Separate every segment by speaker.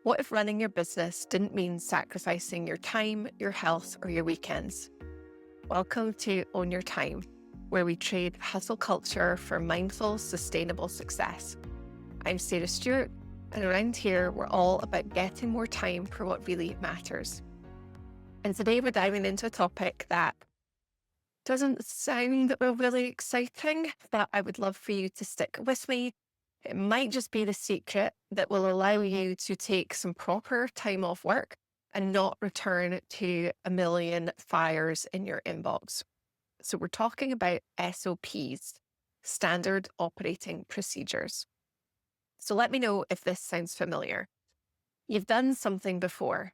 Speaker 1: What if running your business didn't mean sacrificing your time, your health, or your weekends? Welcome to Own Your Time, where we trade hustle culture for mindful, sustainable success. I'm Sarah Stewart, and around here, we're all about getting more time for what really matters. And today we're diving into a topic that doesn't sound really exciting, but I would love for you to stick with me. It might just be the secret that will allow you to take some proper time off work and not return to a million fires in your inbox. So we're talking about SOPs, standard operating procedures. So let me know if this sounds familiar. You've done something before.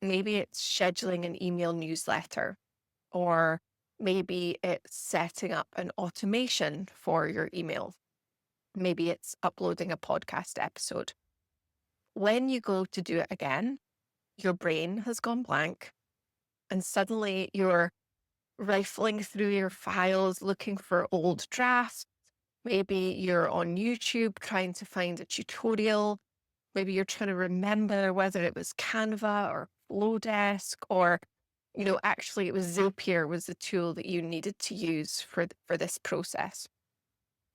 Speaker 1: Maybe it's scheduling an email newsletter, or maybe it's setting up an automation for your email. Maybe it's uploading a podcast episode. When you go to do it again, your brain has gone blank, and suddenly you're rifling through your files looking for old drafts. Maybe you're on YouTube trying to find a tutorial. Maybe you're trying to remember whether it was Canva or Flowdesk, or actually it was Zapier was the tool that you needed to use for this process.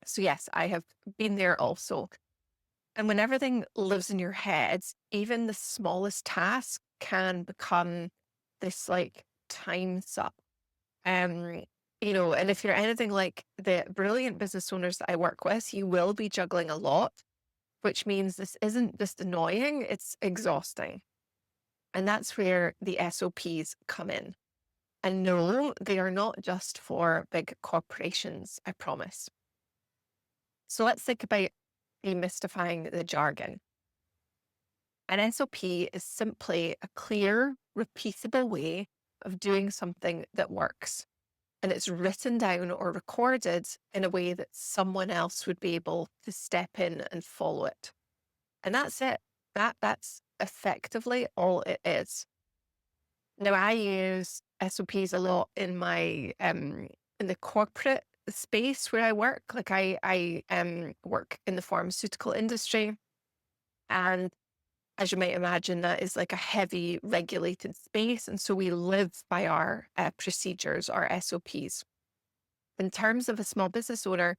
Speaker 1: So yes, I have been there also. And when everything lives in your head, even the smallest task can become this time suck. And if you're anything like the brilliant business owners that I work with, you will be juggling a lot, which means this isn't just annoying, it's exhausting. And that's where the SOPs come in. And no, they are not just for big corporations, I promise. So let's think about demystifying the jargon. An SOP is simply a clear, repeatable way of doing something that works. And it's written down or recorded in a way that someone else would be able to step in and follow it. And that's it. That's effectively all it is. Now, I use SOPs a lot in my in the corporate space where I work. Like I work in the pharmaceutical industry, and as you might imagine, that is like a heavy regulated space, and so we live by our procedures, our SOPs. In terms of a small business owner,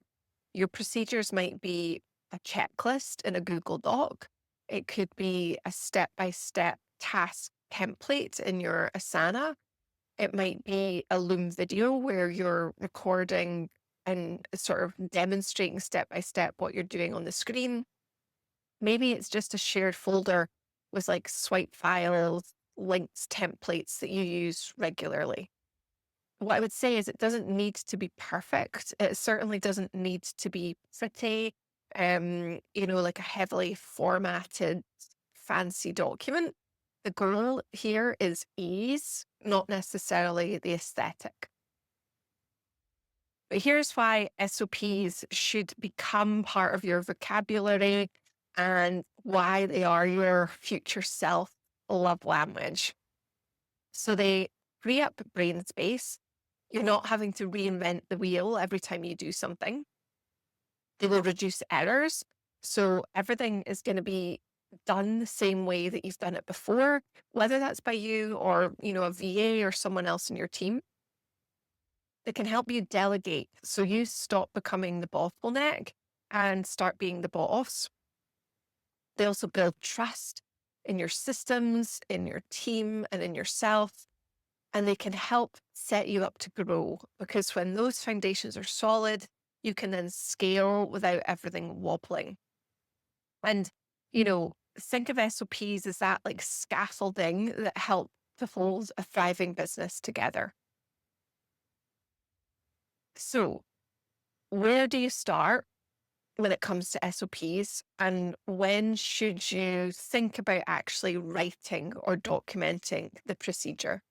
Speaker 1: your procedures might be a checklist in a Google Doc. It could be a step-by-step task template in your Asana. It might be a Loom video where you're recording and sort of demonstrating step-by-step what you're doing on the screen. Maybe it's just a shared folder with swipe files, links, templates that you use regularly. What I would say is it doesn't need to be perfect. It certainly doesn't need to be pretty, like a heavily formatted, fancy document. The goal here is ease, not necessarily the aesthetic. But here's why SOPs should become part of your vocabulary and why they are your future self love language. So they free up brain space. You're not having to reinvent the wheel every time you do something. They will reduce errors. So everything is going to be done the same way that you've done it before, whether that's by you or, a VA or someone else in your team. They can help you delegate. So you stop becoming the bottleneck and start being the boss. They also build trust in your systems, in your team, and in yourself. And they can help set you up to grow, because when those foundations are solid, you can then scale without everything wobbling. And, think of SOPs as that scaffolding that help to hold a thriving business together. So where do you start when it comes to SOPs, and when should you think about actually writing or documenting the procedure?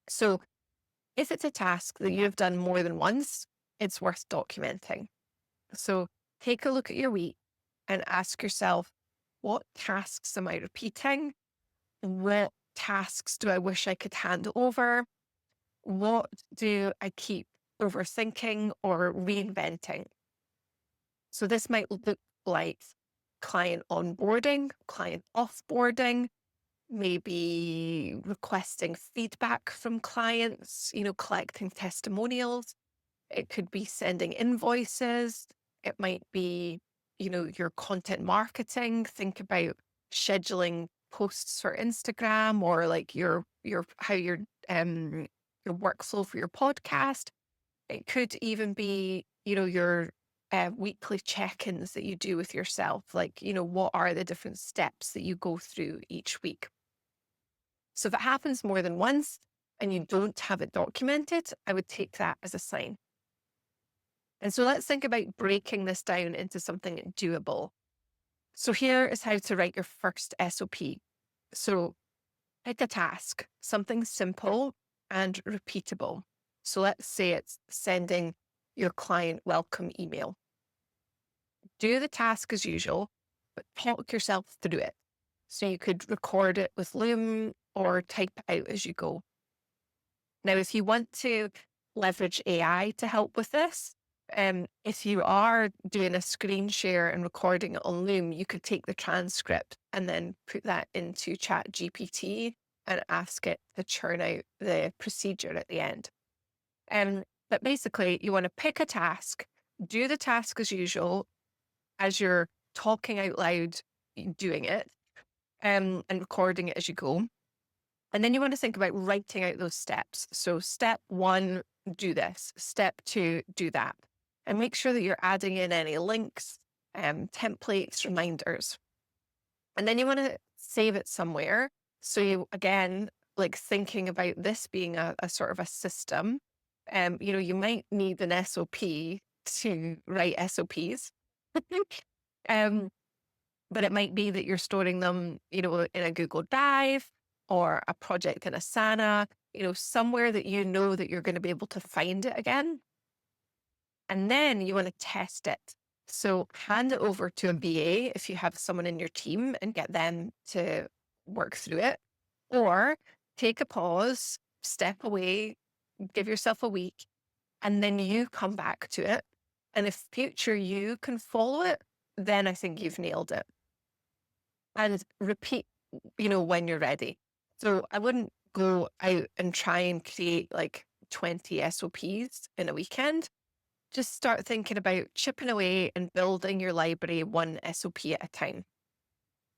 Speaker 1: So if it's a task that you've done more than once, it's worth documenting. So take a look at your week and ask yourself, what tasks am I repeating? What tasks do I wish I could hand over? What do I keep overthinking or reinventing? So this might look like client onboarding, client offboarding, maybe requesting feedback from clients, collecting testimonials. It could be sending invoices. It might be, your content marketing. Think about scheduling posts for Instagram, or like your workflow for your podcast. It could even be, your weekly check-ins that you do with yourself. Like, what are the different steps that you go through each week? So if it happens more than once and you don't have it documented, I would take that as a sign. And so let's think about breaking this down into something doable. So here is how to write your first SOP. So pick a task, something simple and repeatable. So let's say it's sending your client welcome email. Do the task as usual, but talk yourself through it. So you could record it with Loom or type it out as you go. Now, if you want to leverage AI to help with this, if you are doing a screen share and recording it on Loom, you could take the transcript and then put that into Chat GPT and ask it to churn out the procedure at the end. But basically, you want to pick a task, do the task as usual, as you're talking out loud, doing it, and recording it as you go. And then you want to think about writing out those steps. So step 1, do this. Step 2, do that. And make sure that you're adding in any links, templates, reminders. And then you want to save it somewhere. So you, again, like thinking about this being a sort of a system, you might need an SOP to write SOPs. um, but it might be that you're storing them, in a Google Drive or a project in Asana, somewhere that that you're going to be able to find it again. And then you want to test it. So hand it over to a BA if you have someone in your team and get them to work through it. Or take a pause, step away, give yourself a week, and then you come back to it. And if future you can follow it, then I think you've nailed it. And repeat, when you're ready. So I wouldn't go out and try and create like 20 SOPs in a weekend. Just start thinking about chipping away and building your library one SOP at a time.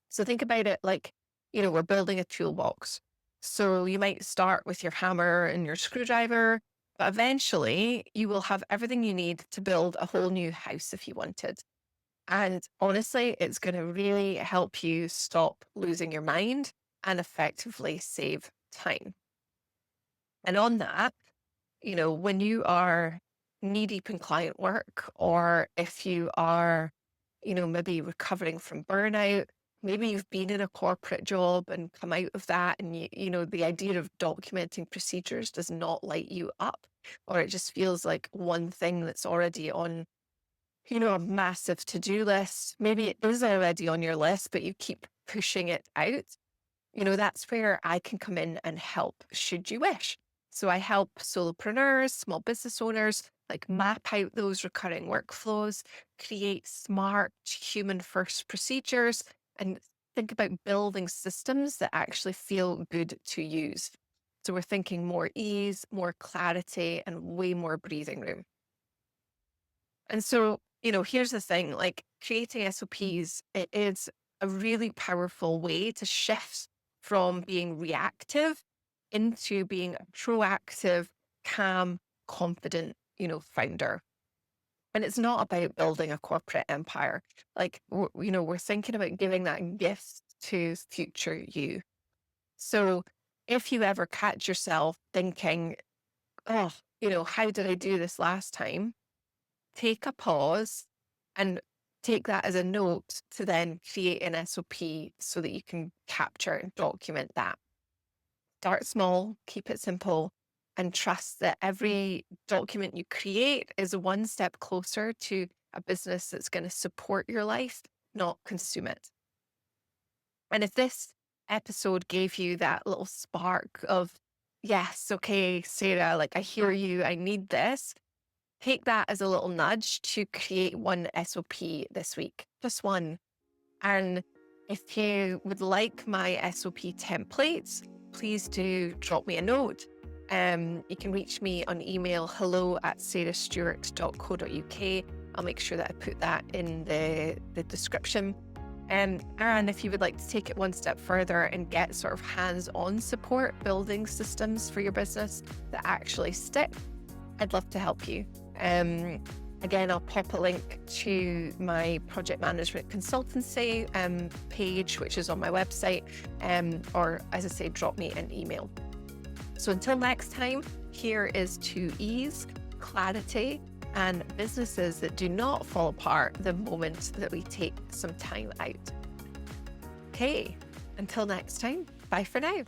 Speaker 1: So think about it like, we're building a toolbox. So you might start with your hammer and your screwdriver, but eventually you will have everything you need to build a whole new house if you wanted. And honestly, it's going to really help you stop losing your mind and effectively save time. And on that, when you are knee deep in client work, or if you are, maybe recovering from burnout, maybe you've been in a corporate job and come out of that, and the idea of documenting procedures does not light you up, or it just feels like one thing that's already on a massive to-do list. Maybe it is already on your list, but you keep pushing it out. That's where I can come in and help, should you wish. So I help solopreneurs, small business owners, like map out those recurring workflows, create smart human first procedures, and think about building systems that actually feel good to use. So we're thinking more ease, more clarity, and way more breathing room. And so, here's the thing, like creating SOPs, it is a really powerful way to shift from being reactive into being a proactive, calm, confident, founder. And it's not about building a corporate empire. Like, we're thinking about giving that gift to future you. So if you ever catch yourself thinking, oh, how did I do this last time? Take a pause and take that as a note to then create an SOP so that you can capture and document that. Start small, keep it simple, and trust that every document you create is one step closer to a business that's going to support your life, not consume it. And if this episode gave you that little spark of, yes, okay, Sarah, like I hear you, I need this, take that as a little nudge to create one SOP this week, just one. And if you would like my SOP templates, please do drop me a note. You can reach me on email, hello@sarahstewart.co.uk. I'll make sure that I put that in the description. And if you would like to take it one step further and get sort of hands-on support building systems for your business that actually stick, I'd love to help you. Again, I'll pop a link to my project management consultancy page, which is on my website, or as I say, drop me an email. So until next time, here is to ease, clarity, and businesses that do not fall apart the moment that we take some time out. Okay, until next time, bye for now.